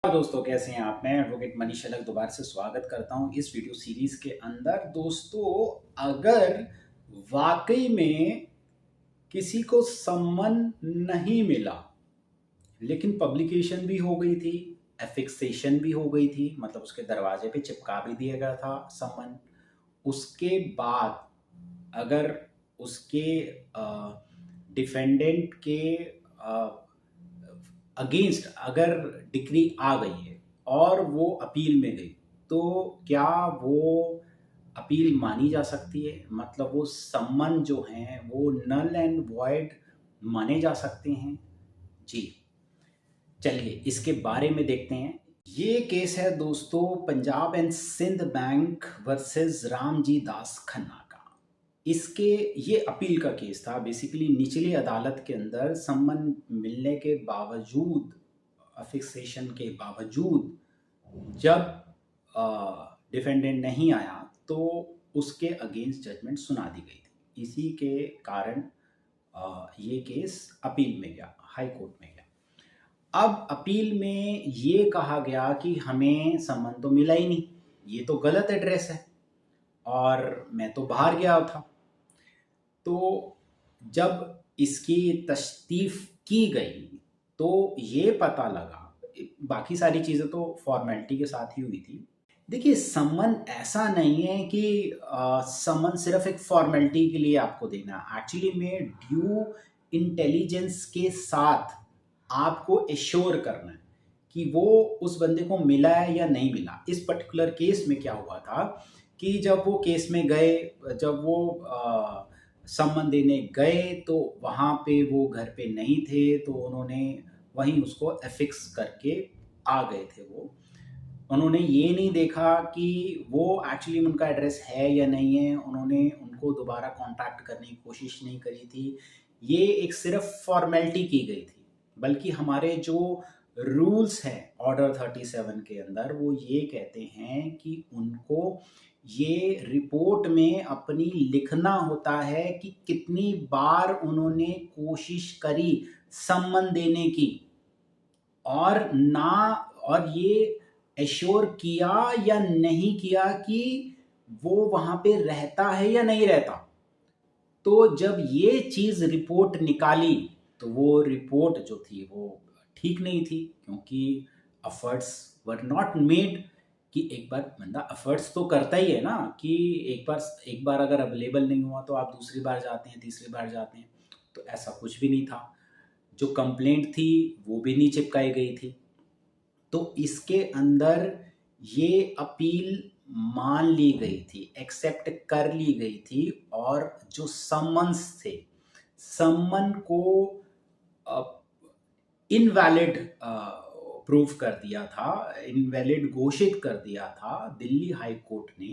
दोस्तों, कैसे हैं आप? मैं एडवोकेट मनीष अलग दोबारा से स्वागत करता हूं इस वीडियो सीरीज के अंदर। दोस्तों, अगर वाकई में किसी को सम्मन नहीं मिला लेकिन पब्लिकेशन भी हो गई थी, एफिक्सेशन भी हो गई थी, मतलब उसके दरवाजे पे चिपका भी दिया गया था सम्मन, उसके बाद अगर उसके डिफेंडेंट के अगेंस्ट अगर डिक्री आ गई है और वो अपील में गई, तो क्या वो अपील मानी जा सकती है? मतलब वो सम्मन जो हैं वो नल एंड वॉइड माने जा सकते हैं? जी, चलिए इसके बारे में देखते हैं। ये केस है दोस्तों Punjab and Sindh bank versus Ramji Das Khanna का। इसके ये अपील का केस था। बेसिकली निचली अदालत के अंदर सम्मन मिलने के बावजूद, अफिक्सेशन के बावजूद, जब डिफेंडेंट नहीं आया तो उसके अगेंस्ट जजमेंट सुना दी गई थी। इसी के कारण ये केस अपील में गया, हाई कोर्ट में गया। अब अपील में ये कहा गया कि हमें सम्मन तो मिला ही नहीं, ये तो गलत एड्रेस है और मैं तो बाहर गया था। तो जब इसकी तशतीफ की गई तो ये पता लगा, बाकी सारी चीज़ें तो फॉर्मेलिटी के साथ ही हुई थी। देखिए, सम्मन ऐसा नहीं है कि सम्मन सिर्फ एक फॉर्मेलिटी के लिए आपको देना। एक्चुअली में ड्यू इंटेलिजेंस के साथ आपको एश्योर करना है कि वो उस बंदे को मिला है या नहीं मिला। इस पर्टिकुलर केस में क्या हुआ था कि जब वो केस में गए, जब वो सम्मन देने गए तो वहाँ पे वो घर पे नहीं थे, तो उन्होंने वहीं उसको एफिक्स करके आ गए थे। वो उन्होंने ये नहीं देखा कि वो एक्चुअली उनका एड्रेस है या नहीं है, उन्होंने उनको दोबारा कांटेक्ट करने की कोशिश नहीं करी थी। ये एक सिर्फ फॉर्मेलिटी की गई थी। बल्कि हमारे जो रूल्स हैं ऑर्डर 37 के अंदर, वो ये कहते हैं कि उनको ये रिपोर्ट में अपनी लिखना होता है कि कितनी बार उन्होंने कोशिश करी सम्मन देने की, और ना, और ये एश्योर किया या नहीं किया कि वो वहां पे रहता है या नहीं रहता। तो जब ये चीज रिपोर्ट निकाली तो वो रिपोर्ट जो थी वो ठीक नहीं थी, क्योंकि एफर्ट्स वर नॉट मेड। कि एक बार बंदा एफर्ट्स तो करता ही है ना, कि एक बार अगर अवेलेबल नहीं हुआ तो आप दूसरी बार जाते हैं, तीसरी बार जाते हैं। तो ऐसा कुछ भी नहीं था। जो कंप्लेंट थी वो भी नहीं चिपकाई गई थी। तो इसके अंदर ये अपील मान ली गई थी, एक्सेप्ट कर ली गई थी, और जो समन्स थे, सम्मन को इनवैलिड प्रूव कर दिया था, इनवैलिड घोषित कर दिया था दिल्ली हाई कोर्ट ने,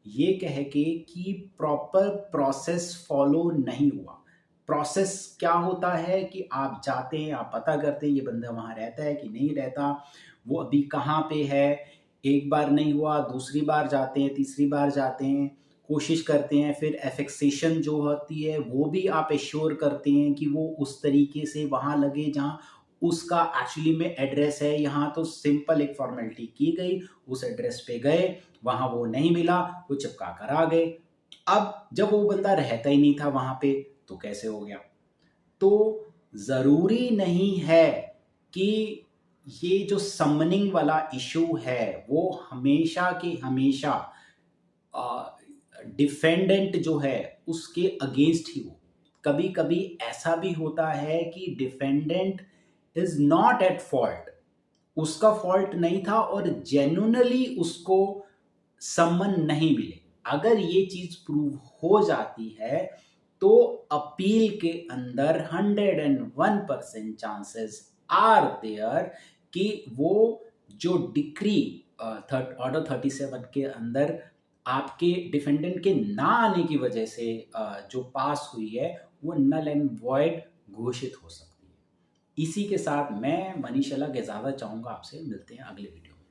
ये कह के कि प्रॉपर प्रोसेस फॉलो नहीं हुआ। प्रोसेस क्या होता है कि आप जाते हैं, आप पता करते हैं ये बंदा वहाँ रहता है कि नहीं रहता, वो अभी कहाँ पे है। एक बार नहीं हुआ, दूसरी बार जाते हैं, तीसरी बार जाते हैं, कोशिश करते हैं, फिर एफिक्सेशन जो होती है वो भी आप एश्योर करते हैं कि वो उस तरीके से वहाँ लगे जहाँ उसका एक्चुअली में एड्रेस है। यहाँ तो सिंपल एक फॉर्मेलिटी की गई, उस एड्रेस पे गए, वहाँ वो नहीं मिला, वो चिपका कर आ गए। अब जब वो बंदा रहता ही नहीं था वहाँ पे तो कैसे हो गया? तो ज़रूरी नहीं है कि ये जो समनिंग वाला इशू है वो हमेशा के हमेशा डिफेंडेंट जो है उसके अगेंस्ट ही हो। कभी कभी ऐसा भी होता है कि defendant is not at fault, उसका फॉल्ट नहीं था और जेन्युइनली उसको सम्मन नहीं मिले। अगर ये चीज प्रूव हो जाती है तो अपील के अंदर 101% चांसेस आर देयर कि वो जो डिक्री ऑर्डर 37 के अंदर आपके डिफेंडेंट के ना आने की वजह से जो पास हुई है वो नल एंड वॉइड घोषित हो सकती है। इसी के साथ मैं मनीष अलग इजाज़त चाहूँगा आपसे। मिलते हैं अगले वीडियो में।